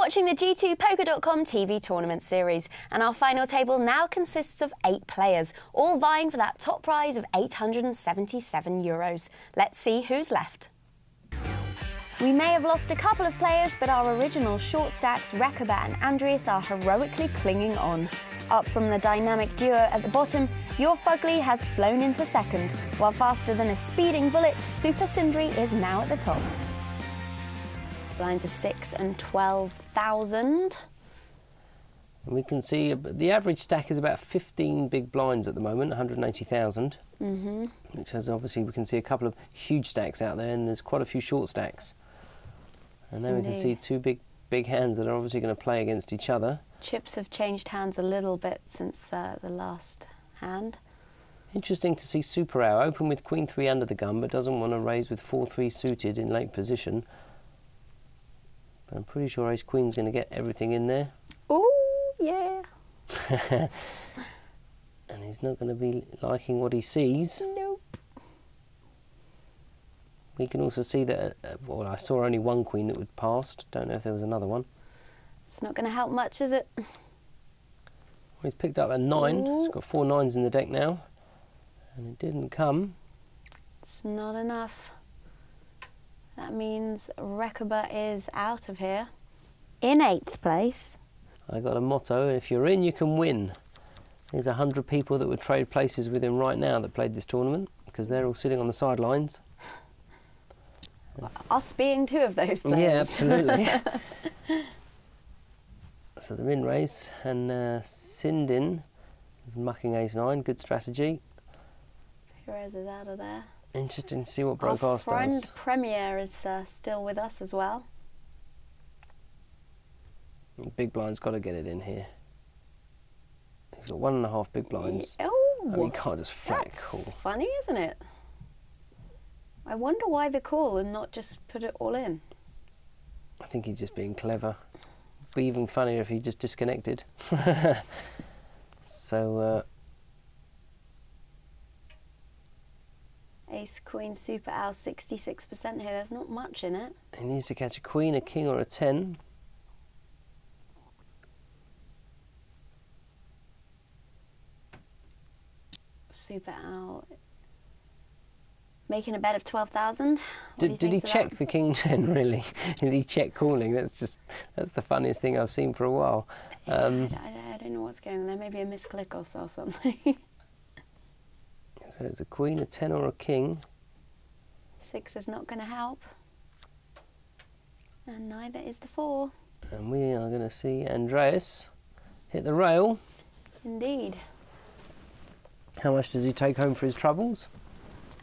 watching the G2Poker.com TV tournament series, and our final table now consists of 8 players, all vying for that top prize of €877. Let's see who's left. We may have lost a couple of players, but our original short stacks, Rekaba and Andreas, are heroically clinging on. Up from the dynamic duo at the bottom, your Fugly has flown into second, while faster than a speeding bullet, Super Sindri is now at the top. Blinds are 6 and 12,000. We can see the average stack is about 15 big blinds at the moment, 180,000. Which has obviously, we can see a couple of huge stacks out there, and there's quite a few short stacks. And then we can see 2 big hands that are obviously going to play against each other. Chips have changed hands a little bit since the last hand. Interesting to see Super Hour open with Queen 3 under the gun, but doesn't want to raise with 4-3 suited in late position. But I'm pretty sure Ace Queen's going to get everything in there. Oh, yeah. And he's not going to be liking what he sees. Nope. We can also see that, well, I saw only 1 queen that would passed. Don't know if there was another one. It's not going to help much, is it? Well, he's picked up a 9. Ooh. He's got 4 9s in the deck now. And it didn't come. It's not enough. That means Rekaba is out of here. In 8th place. I got a motto: if you're in, you can win. There's 100 people that would trade places with him right now that played this tournament, because they're all sitting on the sidelines. Us being 2 of those players. Yeah, absolutely. So the min raise, and Sindin is mucking Ace 9, good strategy. Heroes is out of there. Interesting to see what Broke Ass does. Our friend Premier is still with us as well. Big blind's got to get it in here. He's got 1.5 big blinds. Oh, I mean, you can't just flat call. That's funny, isn't it? I wonder why the call and not just put it all in. I think he's just being clever. It'd be even funnier if he just disconnected. So, Ace, Queen, Super Owl, 66% here. There's not much in it. he needs to catch a queen, a king, or a 10. Super Owl making a bet of 12,000. Did he check the king 10 really? Did he check calling? That's the funniest thing I've seen for a while. I don't know what's going on there. Maybe a misclick or something. So it's a queen, a 10, or a king. 6 is not going to help. And neither is the 4. And we are going to see Andreas hit the rail. Indeed. How much does he take home for his troubles?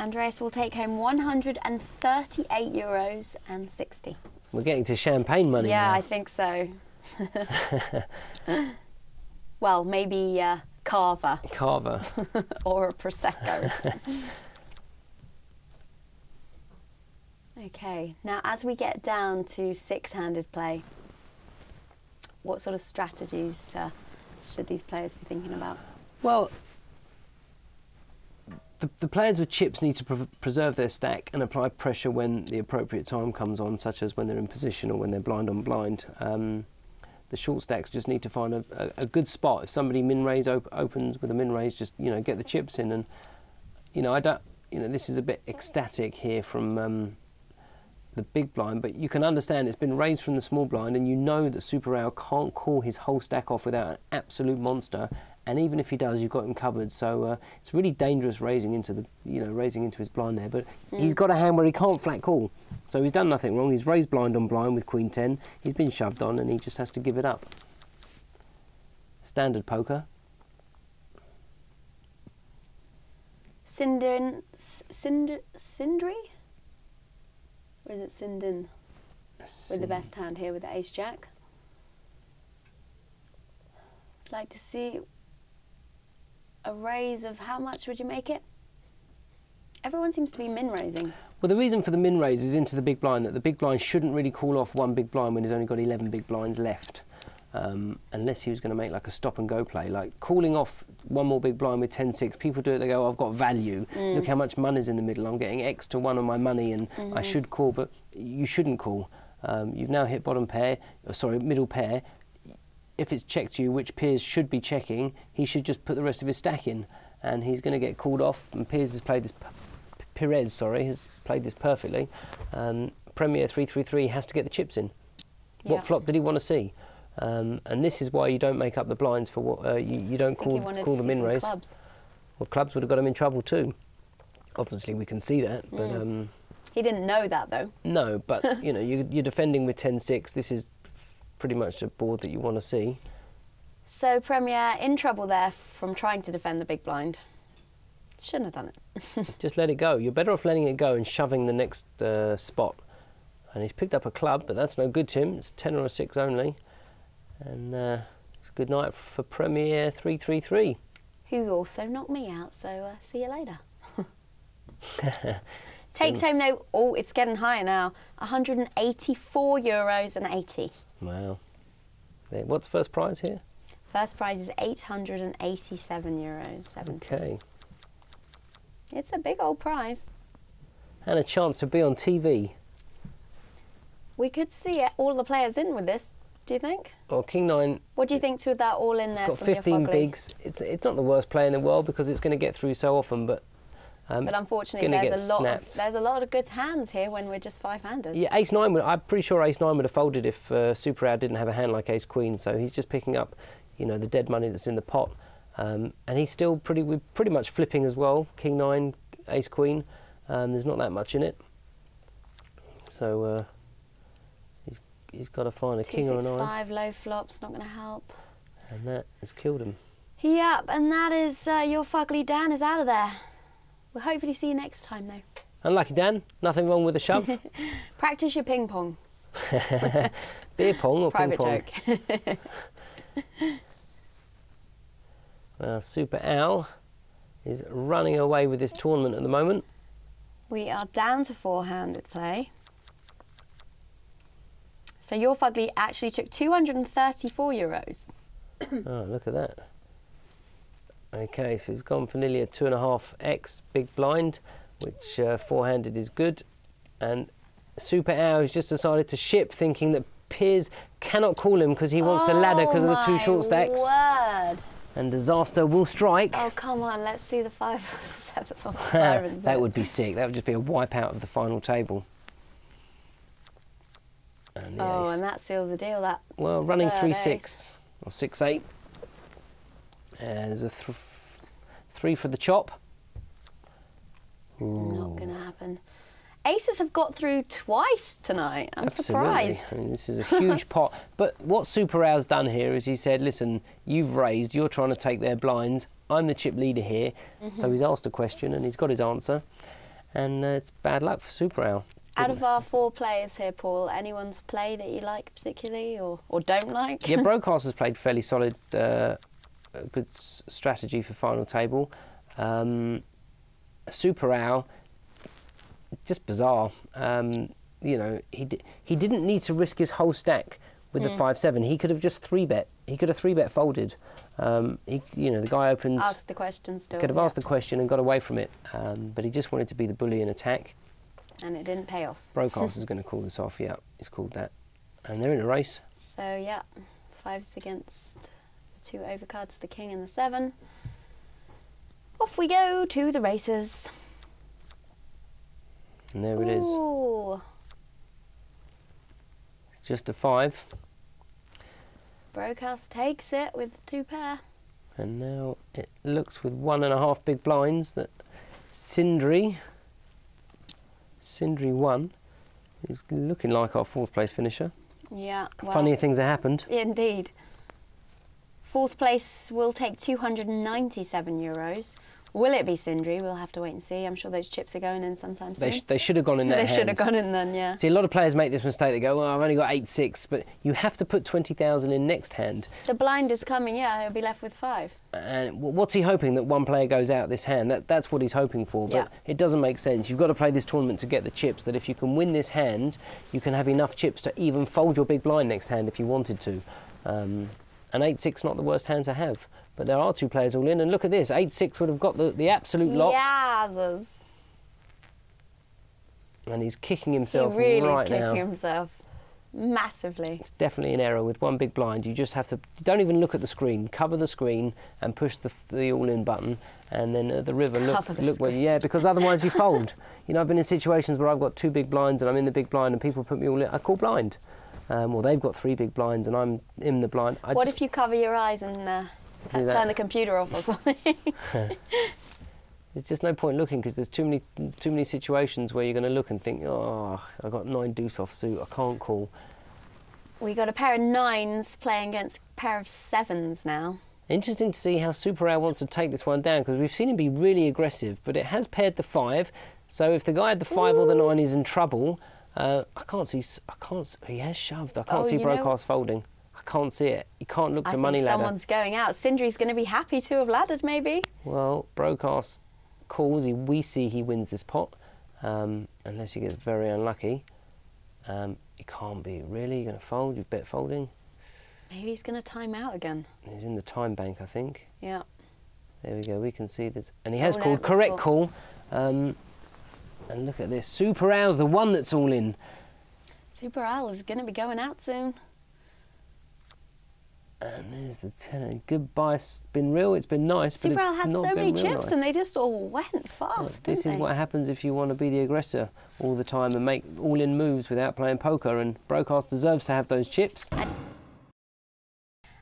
Andreas will take home €138.60. We're getting to champagne money Yeah, now. I think so. Well, maybe Carver. Carver. Or a Prosecco. Okay, now as we get down to 6-handed play, what sort of strategies should these players be thinking about? Well, the players with chips need to preserve their stack and apply pressure when the appropriate time comes on, such as when they're in position or when they're blind on blind. The short stacks just need to find a good spot. If somebody min raise opens with a min raise, just get the chips in. And this is a bit ecstatic here from the big blind, but you can understand it's been raised from the small blind, and you know that Super Owl can't call his whole stack off without an absolute monster. And even if he does, you've got him covered. So it's really dangerous raising into his blind there. But he's got a hand where he can't flat call. So he's done nothing wrong. He's raised blind on blind with Queen 10. He's been shoved on, and he just has to give it up. Standard poker. Sindri? Or is it Sindin? With the best hand here with the Ace-Jack. I'd like to see a raise of how much would you make it? Everyone seems to be min raising. Well, the reason for the min raise is into the big blind, that the big blind shouldn't really call off 1 big blind when he's only got 11 big blinds left. Unless he was going to make like a stop and go play, like calling off 1 more big blind with 10-6. People do it, they go, oh, I've got value. Look how much money's in the middle. I'm getting X to 1 on my money, and I should call, but you shouldn't call. You've now hit bottom pair, middle pair. If it's checked to you, which Piers should be checking, he should just put the rest of his stack in, and he's going to get called off. And Piers has played this. Perez, has played this perfectly. Premier 333 has to get the chips in. Yeah. What flop did he want to see? And this is why you don't make up the blinds for what you don't call them in raise. Clubs. Well, clubs would have got him in trouble too. Obviously, we can see that, but he didn't know that though. No, but you know, you're defending with 10-6. This is pretty much a board that you want to see. So Premier in trouble there from trying to defend the big blind. Shouldn't have done it. Just let it go. You're better off letting it go and shoving the next spot. And he's picked up a club, but that's no good to him. It's 10 or a 6 only. And it's a good night for Premier 333. Who also knocked me out, so see you later. Takes home though, oh, it's getting higher now, €184.80. Wow. What's first prize here? First prize is €887.70. Okay. It's a big old prize. And a chance to be on TV. We could see all the players in with this, do you think? Well, King 9... What do you think with that all in there? It's got 15 bigs. It's not the worst player in the world because it's going to get through so often, but unfortunately, there's a lot of good hands here when we're just 5-handed. Yeah, Ace 9. I'm pretty sure Ace 9 would have folded if Super Row didn't have a hand like Ace Queen. So he's just picking up, you know, the dead money that's in the pot, and he's still pretty much flipping as well. King 9, Ace Queen. There's not that much in it, so he's got to find a king or a 9. 2-6-5 low flops, not going to help. And that has killed him. Yep, and that is your fugly Dan is out of there. We'll hopefully see you next time, though. Unlucky Dan, nothing wrong with a shove. Practice your ping pong. Beer pong or Private ping pong? joke. Well, Super Al is running away with this tournament at the moment. We are down to 4-handed play. So your fugly actually took €234. Oh, look at that. Okay, so he's gone for nearly a 2.5x big blind, which 4-handed is good. And Super Al has just decided to ship, thinking that Piers cannot call him because he wants to ladder because of the 2 short stacks. Word. And disaster will strike. Oh, come on, let's see the 5 sevens on the 5 and That would be sick. That would just be a wipeout of the final table. And the ace. And that seals the deal. That well, running 3-6 ace. or 6-8. And there's a 3 for the chop. Ooh. Not going to happen. Aces have got through twice tonight. I'm surprised. I mean, this is a huge pot. But what Super Rao's done here is he said, listen, you've raised, you're trying to take their blinds. I'm the chip leader here. So he's asked a question and he's got his answer. And it's bad luck for Super Rao. Out of our 4 players here, Paul, anyone's play that you like particularly or don't like? Yeah, Broadcaster's played fairly solid, good strategy for final table. Super Rao, just bizarre. You know, he didn't need to risk his whole stack with the 5-7. He could have just 3-bet. He could have 3-bet folded. You know, the guy opened. Asked the question still. Could have asked the question and got away from it, but he just wanted to be the bully and attack. And it didn't pay off. Broadcaster's going to call this off. Yeah, he's called that, and they're in a race. So yeah, 5s against the 2 overcards, the king and the 7. Off we go to the races. And there it is. Ooh. It's just a 5. Broadcast takes it with 2 pair. And now it looks with 1.5 big blinds that Sindri 1 is looking like our 4th place finisher. Yeah. Well, funnier things have happened. Indeed. 4th place will take €297. Will it be Sindri? We'll have to wait and see. I'm sure those chips are going in sometime soon. They should have gone in that hand. They should have gone in then, yeah. See, a lot of players make this mistake. They go, well, I've only got 8-6, but you have to put 20,000 in next hand. The blind is coming, yeah, he'll be left with 5. And what's he hoping? That one player goes out this hand? That's what he's hoping for, but Yeah. it doesn't make sense. You've got to play this tournament to get the chips, that if you can win this hand, you can have enough chips to even fold your big blind next hand if you wanted to. And 8-6 not the worst hand to have. But there are 2 players all in, and look at this. 8-6 would have got the absolute lot. Yes. And he's kicking himself He really right is kicking now. himself. Massively. It's definitely an error with one big blind. You just have to, don't even look at the screen, cover the screen and push the all-in button, and then at the river look where, yeah, because otherwise you fold. You know, I've been in situations where I've got 2 big blinds and I'm in the big blind and people put me all in, I call blind. Or they've got 3 big blinds and I'm in the blind. What if you cover your eyes and turn the computer off or something? There's just no point looking because there's too many situations where you're going to look and think, oh, I've got 9 deuce offsuit, I can't call. We got a pair of 9s playing against a pair of 7s now. Interesting to see how Super Al wants to take this one down, because we've seen him be really aggressive, but it has paired the 5. So if the guy had the 5 or the 9 is in trouble, he has shoved. I can't see broadcast folding. I can't see it. You can't look to money ladder. Someone's going out. Sindri's going to be happy to have laddered, maybe. Well, broadcast calls. We see he wins this pot, unless he gets very unlucky. You can't be. Really? You're going to fold? You've bet folding? Maybe he's going to time out again. He's in the time bank, I think. Yeah. There we go. We can see this. And he has called. Correct call. And look at this. Super Al's the one that's all in. Super Al is going to be going out soon. And there's the tenner. Goodbye. It's been real. It's been nice. Super Al had so many chips nice. And they just all went fast. Well, this is what happens if you want to be the aggressor all the time and make all-in moves without playing poker. And Broadcast deserves to have those chips.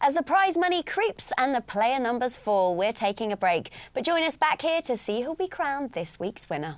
As the prize money creeps and the player numbers fall, we're taking a break. But join us back here to see who'll be crowned this week's winner.